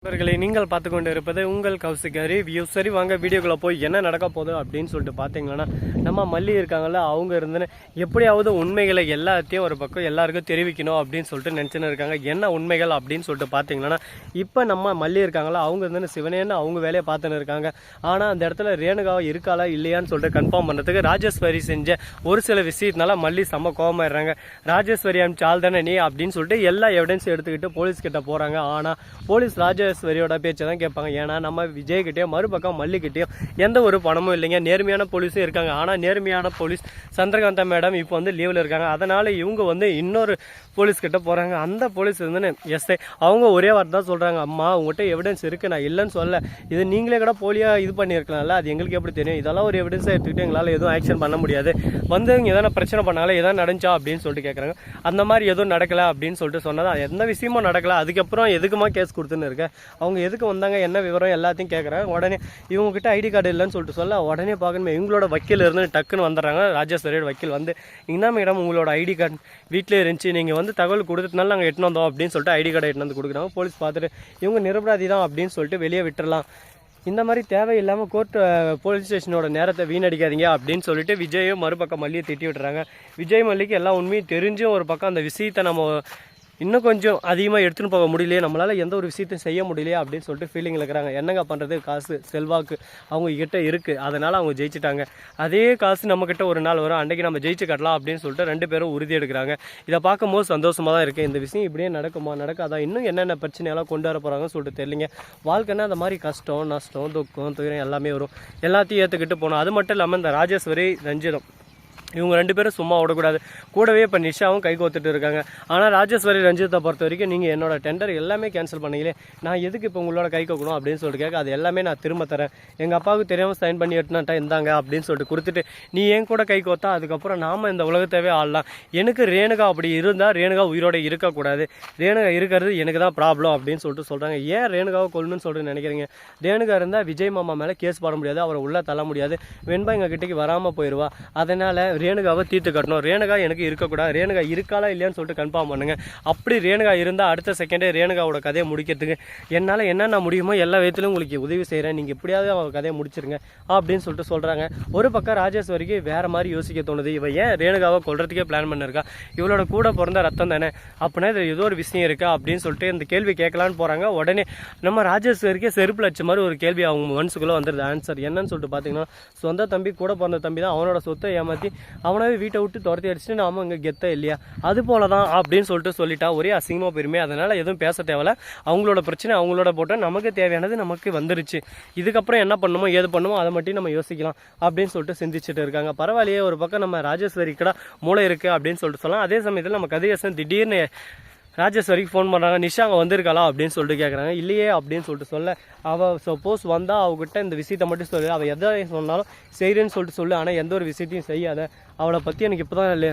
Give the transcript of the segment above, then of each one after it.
நண்பர்களை நீங்கள் பார்த்து கொண்டு இருப்பது உங்கள் கௌசிக் ரிவ்யூ. சரி வாங்க வீடியோக்குள்ளே போய் என்ன நடக்க போகுது அப்படின்னு சொல்லிட்டு பார்த்தீங்கன்னா, நம்ம மல்லி இருக்காங்கல்ல, அவங்க இருந்துன்னு எப்படியாவது உண்மைகளை எல்லாத்தையும் ஒரு பக்கம் எல்லாருக்கும் தெரிவிக்கணும் அப்படின்னு சொல்லிட்டு நினச்சின்னு இருக்காங்க. என்ன உண்மைகள் அப்படின்னு சொல்லிட்டு பார்த்தீங்கன்னா, இப்போ நம்ம மல்லி இருக்காங்களா, அவங்க இருந்துன்னு சிவனேன்னு அவங்க வேலையை பார்த்துன்னு இருக்காங்க. ஆனால் அந்த இடத்துல ரேணுகாவை இருக்காளா இல்லையான்னு சொல்லிட்டு கன்ஃபார்ம் பண்ணுறதுக்கு ராஜேஸ்வரி செஞ்ச ஒரு சில விஷயத்தினால மல்லி செம்ம கோவமாயிடுறாங்க. ராஜேஸ்வரி அமிச்சால் தானே நீ அப்படின்னு சொல்லிட்டு எல்லா எவிடன்ஸும் எடுத்துக்கிட்டு போலீஸ் கிட்ட போகிறாங்க. ஆனால் போலீஸ் ராஜேஸ்வரியோட பேச்சை தான் கேட்பாங்க. ஏன்னா நம்ம விஜய்கிட்டயும் மறுபக்கம் மல்லிக்கிட்டையும் எந்த ஒரு பணமும் இல்லைங்க. நேர்மையான போலீஸும் இருக்காங்க. ஆனால் நேர்மையான போலீஸ் சந்திரகாந்தா மேடம் இப்போ வந்து லீவில் இருக்காங்க. அதனால் இவங்க வந்து இன்னொரு போலீஸ் கிட்ட போகிறாங்க. அந்த போலீஸ் வந்து எஸ்ஐ அவங்க ஒரே வார்த்தை தான் சொல்கிறாங்க, அம்மா உங்கள்கிட்ட எவிடன்ஸ் இருக்குது, நான் இல்லைன்னு சொல்ல, இது நீங்களே கூட போலியாக இது பண்ணியிருக்கலாம்ல, அது எங்களுக்கு எப்படி தெரியும், இதெல்லாம் ஒரு எவிடன்ஸாக எடுத்துக்கிட்டு எங்களால் எதுவும் ஆக்ஷன் பண்ண முடியாது, வந்து இங்கே எதனா பிரச்சனை பண்ணாலும் எதாவது நடந்துச்சா அப்படின்னு சொல்லிட்டு கேட்குறாங்க. அந்த மாதிரி எதுவும் நடக்கலை அப்படின்னு சொல்லிட்டு சொன்னதா, எந்த விஷயமும் நடக்கலை, அதுக்கப்புறம் எதுக்குமா கேஸ் கொடுத்துன்னு இருக்க, அவங்க எதுக்கு வந்தாங்க என்ன விவரம் எல்லாத்தையும் கேட்குறாங்க. உடனே இவங்ககிட்ட ஐடி கார்டு இல்லைன்னு சொல்லிட்டு சொல்ல, உடனே பார்க்கணுமே இவங்களோட வக்கீல் இருந்து டக்குன்னு வந்துடுறாங்க. ராஜேஸ்வரியோட வக்கீல் வந்து, என்ன மேடம் உங்களோட ஐடி கார்டு வீட்டிலே இருந்துச்சு, நீங்கள் வந்து தகவல் கொடுத்ததுனால நாங்கள் எட்டுன்னு வந்தோம் அப்படின்னு சொல்லிட்டு ஐடி கார்டை எட்டுன்னு வந்து கொடுக்குறாங்க. போலீஸ் பார்த்துட்டு இவங்க நிரபராதி தான் அப்படின்னு சொல்லிட்டு வெளியே விட்டுறலாம். இந்த மாதிரி தேவையில்லாமல் போலீஸ் ஸ்டேஷனோட நேரத்தை வீணடிக்காதீங்க அப்படின்னு சொல்லிட்டு விஜயும் மறுபக்கம் மல்லியை திட்டி விட்டுறாங்க. விஜய் மல்லிக்கு எல்லா உண்மையும் தெரிஞ்சும் ஒரு பக்கம் அந்த விஷயத்தை நம்ம இன்னும் கொஞ்சம் அதிகமாக எடுத்துன்னு போக முடியலையே, நம்மளால் எந்த ஒரு விஷயத்தையும் செய்ய முடியலையே அப்படின்னு சொல்லிட்டு ஃபீலிங்கில் இருக்கிறாங்க. என்னங்க பண்ணுறது, காசு செல்வாக்கு அவங்க கிட்ட இருக்குது, அதனால் அவங்க ஜெயிச்சிட்டாங்க. அதே காசு நம்மக்கிட்ட ஒரு நாள் வரும், அன்றைக்கி நம்ம ஜெயிச்சு கட்டலாம் அப்படின்னு சொல்லிட்டு ரெண்டு பேரும் உறுதி எடுக்கிறாங்க. இதை பார்க்கும்போது சந்தோஷமாக தான் இருக்குது. இந்த விஷயம் இப்படியே நடக்குமா நடக்காதான், இன்னும் என்னென்ன பிரச்சனையெல்லாம் கொண்டு வர போகிறாங்கன்னு சொல்லிட்டு தெரியலிங்க. வாழ்க்கைன்னா அந்த மாதிரி கஷ்டம் நஷ்டம் துக்கம் துயரம் எல்லாமே வரும், எல்லாத்தையும் ஏற்றுக்கிட்டு போகணும். அது மட்டும் இல்லாமல் இந்த ராஜேஸ்வரி ரஞ்சிதம் இவங்க ரெண்டு பேரும் சும்மா விடக்கூடாது. கூடவே இப்போ நிஷாவும் கை கோத்துட்டு இருக்காங்க. ஆனால் ராஜேஸ்வரி ரஞ்சித்தை பொறுத்த வரைக்கும் நீங்கள் என்னோட டெண்டர் எல்லாமே கேன்சல் பண்ணீங்களே, நான் எதுக்கு இப்போ உங்களோட கை கோக்கணும் அப்படின்னு சொல்லிட்டு கேட்க, அது எல்லாமே நான் திரும்ப தரேன், எங்கள் அப்பாவுக்கு தெரியாமல் சைன் பண்ணி எடுத்துனாட்டா இந்தாங்க அப்படின்னு சொல்லிட்டு கொடுத்துட்டு நீ என் கூட கை கோத்தா அதுக்கப்புறம் நாம் இந்த உலகத்தவே ஆடலாம். எனக்கு ரேணுகா அப்படி இருந்தால் ரேணுகா உயிரோட இருக்கக்கூடாது, ரேணுகா இருக்கிறது எனக்கு தான் ப்ராப்ளம் அப்படின்னு சொல்லிட்டு சொல்கிறாங்க. ஏன் ரேணுகாவை கொள்ளணும்னு சொல்லிட்டு நினைக்கிறீங்க? ரேணுகா இருந்தால் விஜய் மாமா மேலே கேஸ் போட முடியாது, அவரை உள்ளே தள்ள முடியாது, வெண்பா எங்கள் கிட்டேக்கு வராமல் போயிடுவா. அதனால் ரேணுகாவை தீர்த்து கட்டணும். ரேணுகா எனக்கு இருக்கக்கூடாது, ரேணுகா இருக்காளா இல்லையான்னு சொல்லிட்டு கன்ஃபார்ம் பண்ணுங்க. அப்படி ரேணுகா இருந்தால் அடுத்த செகண்டே ரேணுகாவோட கதையை முடிக்கிறதுக்கு என்னால் என்னென்ன முடியுமோ எல்லா விதத்திலும் உங்களுக்கு உதவி செய்கிறேன், நீங்கள் எப்படியாவது அவங்க கதையை முடிச்சிருங்க அப்படின்னு சொல்லிட்டு சொல்கிறாங்க. ஒரு பக்கம் ராஜேஸ்வரிக்கு வேறு மாதிரி யோசிக்க தோணுது. இவன் ஏன் ரேணுகாவை கொல்றதுக்கே பிளான் பண்ணிருக்கா, இவளோட கூட பிறந்த ரத்தம் தானே, அப்படின்னா இது ஏதோ ஒரு விஷயம் இருக்கா அப்படின்னு சொல்லிட்டு இந்த கேள்வி கேட்கலான்னு போகிறாங்க. உடனே நம்ம ராஜேஸ்வரிக்கே செருப்பு லட்ச மாதிரி ஒரு கேள்வி அவங்க மனசுக்குள்ளே வந்துடுது. ஆன்சர் என்னன்னு சொல்லிட்டு பார்த்தீங்கன்னா, சொந்த தம்பி கூட பிறந்த தம்பி தான் அவனோட சொத்தை ஏமாற்றி அவனாவே வீட்டை விட்டு துரத்தி அடிச்சுட்டு நாம இங்கே கெத்த இல்லையா, அது போல தான் அப்படின்னு சொல்லிட்டா ஒரே அசிங்கமாக பெருமை. அதனால் எதுவும் பேச தேவையில்ல, அவங்களோட பிரச்சனை அவங்களோட போட்டால் நமக்கு தேவையானது நமக்கு வந்துருச்சு, இதுக்கப்புறம் என்ன பண்ணுமோ ஏது பண்ணுமோ அதை மட்டும் நம்ம யோசிக்கலாம் அப்படின்னு சொல்லிட்டு சிந்திச்சுட்டு இருக்காங்க. பரவாயில்லையே, ஒரு பக்கம் நம்ம ராஜேஸ்வரி கூட மூளை இருக்குது அப்படின்னு சொல்லிட்டு சொல்லலாம். அதே சமயத்தில் நம்ம கதிரேசன் திடீர்னு ராஜேஸ்வரிக்கு ஃபோன் பண்ணுறாங்க, நிஷா அங்கே வந்திருக்காளா அப்படின்னு சொல்லிட்டு கேட்குறாங்க. இல்லையே அப்படின்னு சொல்லிட்டு சொல்ல, அவள் சப்போஸ் வந்தால் அவகிட்ட இந்த விஷயத்தை மட்டும் சொல்லு, அவள் எதை சொன்னாலும் செய்கிறேன்னு சொல்லிட்டு சொல்லு, ஆனால் எந்த ஒரு விஷயத்தையும் செய்யாத, அவளை பற்றி எனக்கு இப்போ தான் இல்லை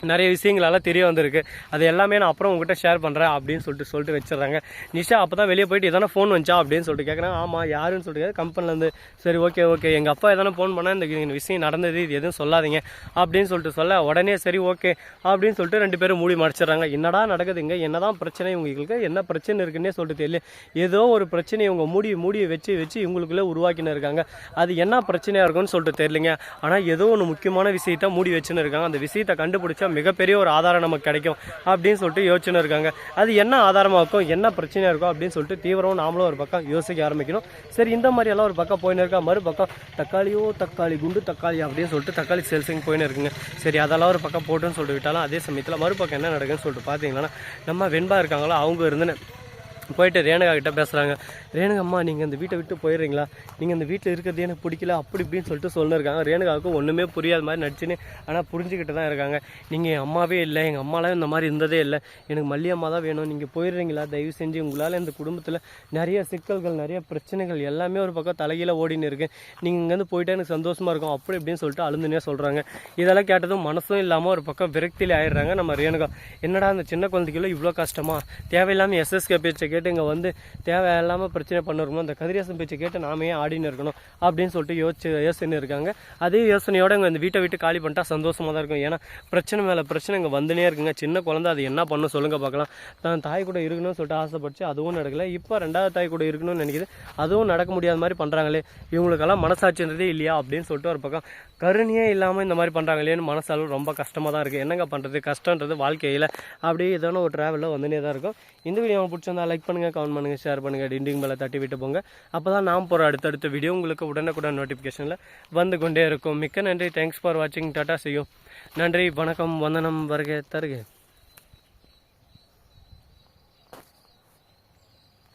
நிறைய விஷயங்களெல்லாம் தெரிய வந்திருக்கு, அது எல்லாமே நான் அப்புறம் உங்ககிட்ட ஷேர் பண்ணுறேன் அப்படின்னு சொல்லிட்டு வச்சிடறாங்க. நிஷா அப்போ தான் வெளியே போயிட்டு எதனா ஃபோன் வந்துச்சா அப்படின்னு சொல்லிட்டு கேட்குறாங்க. ஆமாம் யாருன்னு சொல்லிட்டு கம்பெனிலேருந்து. சரி ஓகே எங்கள் அப்பா எதனா ஃபோன் பண்ணால் இந்த விஷயம் நடந்தது, இது எதுவும் சொல்லாதீங்க அப்படின்னு சொல்லிட்டு சொல்ல, உடனே சரி ஓகே அப்படின்னு சொல்லிட்டு ரெண்டு பேரும் மூடி மறைச்சிட்றாங்க. என்னடா நடக்குதுங்க, என்னதான் பிரச்சனை இவங்களுக்கு, என்ன பிரச்சனை இருக்குன்னே சொல்லிட்டு தெரியல, ஏதோ ஒரு பிரச்சனை இவங்க மூடி வச்சு இவங்களுக்குள்ளே உருவாக்கின்னு இருக்காங்க. அது என்ன பிரச்சனையாக இருக்குன்னு சொல்லிட்டு தெரியலிங்க. ஆனால் ஏதோ ஒன்று முக்கியமான விஷயத்த மூடி வச்சுன்னு இருக்காங்க. அந்த விஷயத்தை கண்டுபிடிச்சா மிகப்பெரிய ஒரு ஆதாரம் நமக்கு கிடைக்கும் அப்படின்னு சொல்லிட்டு யோசிச்சுன்னு இருக்காங்க. அது என்ன ஆதாரமாக இருக்கும், என்ன பிரச்சனையாக இருக்கும் அப்படின்னு சொல்லிட்டு தீவிரம் நாமளும் ஒரு பக்கம் யோசிக்க ஆரம்பிக்கணும். சரி இந்த மாதிரி எல்லாம் ஒரு பக்கம் போயின்னு இருக்கா. மறுபக்கம் தக்காளி குண்டு தக்காளி அப்படின்னு சொல்லிட்டு தக்காளி சேல்ஸிங் போயின்னு இருக்குங்க. சரி அதெல்லாம் ஒரு பக்கம் போட்டுன்னு சொல்லிட்டு விட்டாலும் அதே சமயத்தில் மறுபக்கம் என்ன நடக்குன்னு சொல்லிட்டு பார்த்தீங்கன்னா, நம்ம வெண்பா இருக்காங்களோ அவங்க இருந்துன்னு போயிட்டு ரேணுகா கிட்ட பேசுகிறாங்க. ரேணுகம்மா நீங்கள் இந்த வீட்டை விட்டு போயிடுறீங்களா, நீங்கள் இந்த வீட்டில் இருக்கிறது எனக்கு பிடிக்கல அப்படி இப்படின்னு சொல்லிட்டு சொல்லிருக்காங்க. ரேணுகாவுக்கு ஒன்றுமே புரியாத மாதிரி நடிச்சுன்னு ஆனால் புரிஞ்சுக்கிட்டு தான் இருக்காங்க. நீங்கள் என் அம்மாவே இல்லை, எங்கள் அம்மாலாம் இந்த மாதிரி இருந்ததே இல்லை, எனக்கு மல்லி அம்மா தான் வேணும், நீங்கள் போயிடுறீங்களா தயவு செஞ்சு, உங்களால் இந்த குடும்பத்தில் நிறைய சிக்கல்கள் நிறைய பிரச்சனைகள் எல்லாமே ஒரு பக்கம் தலைகீழ ஓடின்னு இருக்குது, நீங்கள் இங்கேருந்து போயிட்டா எனக்கு சந்தோஷமாக இருக்கும் அப்படி இப்படின்னு சொல்லிட்டு அழுந்துனே சொல்கிறாங்க. இதெல்லாம் கேட்டதும் மனசும் இல்லாமல் ஒரு பக்கம் விரக்தியில் ஆயிடுறாங்க நம்ம ரேணுகா. என்னடா அந்த சின்ன குழந்தைக்குள்ள இவ்வளோ கஷ்டமா, தேவையில்லாமல் எஸ்எஸ்கே பேச்சை கேட்டு இங்கே வந்து தேவையில்லாமல் பிரச்சனை பண்ணிருக்கணும், இந்த கதிரேசன் பேச்சை கேட்டு நாமே ஆடின்னு இருக்கணும் அப்படின்னு சொல்லிட்டு யோசனை இருக்காங்க. அதே யோசனையோட இங்கே இந்த வீட்டை விட்டு காலி பண்ணிட்டா சந்தோஷமாக தான் இருக்கும். ஏன்னா பிரச்சனை மேலே பிரச்சனை இங்கே வந்துனே இருக்குங்க. சின்ன குழந்தை அது என்ன பண்ணும் சொல்லுங்கள் பார்க்கலாம். தான் தாய் கூட இருக்கணும்னு சொல்லிட்டு ஆசைப்பட்டு அதுவும் நடக்கலை. இப்போ 2வது தாய் கூட இருக்கணும்னு நினைக்கிது, அதுவும் நடக்க முடியாத மாதிரி பண்ணுறாங்களே, இவங்களுக்கெல்லாம் மனசாட்சின்றதே இல்லையா அப்படின்னு சொல்லிட்டு ஒரு பக்கம் கருணையே இல்லாமல் இந்த மாதிரி பண்ணுறாங்களேன்னு மனசாலும் ரொம்ப கஷ்டமாக தான் இருக்குது. என்னங்க பண்ணுறது, கஷ்டன்றது வாழ்க்கையில் அப்படியே ஏதோ ஒரு ட்ராவலில் வந்துனே தான் இருக்கும். இந்த வீடியோ பிடிச்சிருந்தா லைக் பண்ணுங்கள், கமெண்ட் பண்ணுங்கள், ஷேர் பண்ணுங்கள், டிண்டிங் மேலே தட்டி விட்டு போங்க. அப்போ தான் நாம் போகிற அடுத்தடுத்த வீடியோ உங்களுக்கு உடனுக்குடன் நோட்டிஃபிகேஷனில் வந்து கொண்டே இருக்கும். மிக்க நன்றி. தேங்க்ஸ் ஃபார் வாட்சிங். Tata, see you. நன்றி, வணக்கம், வந்தனம், வருக தருக.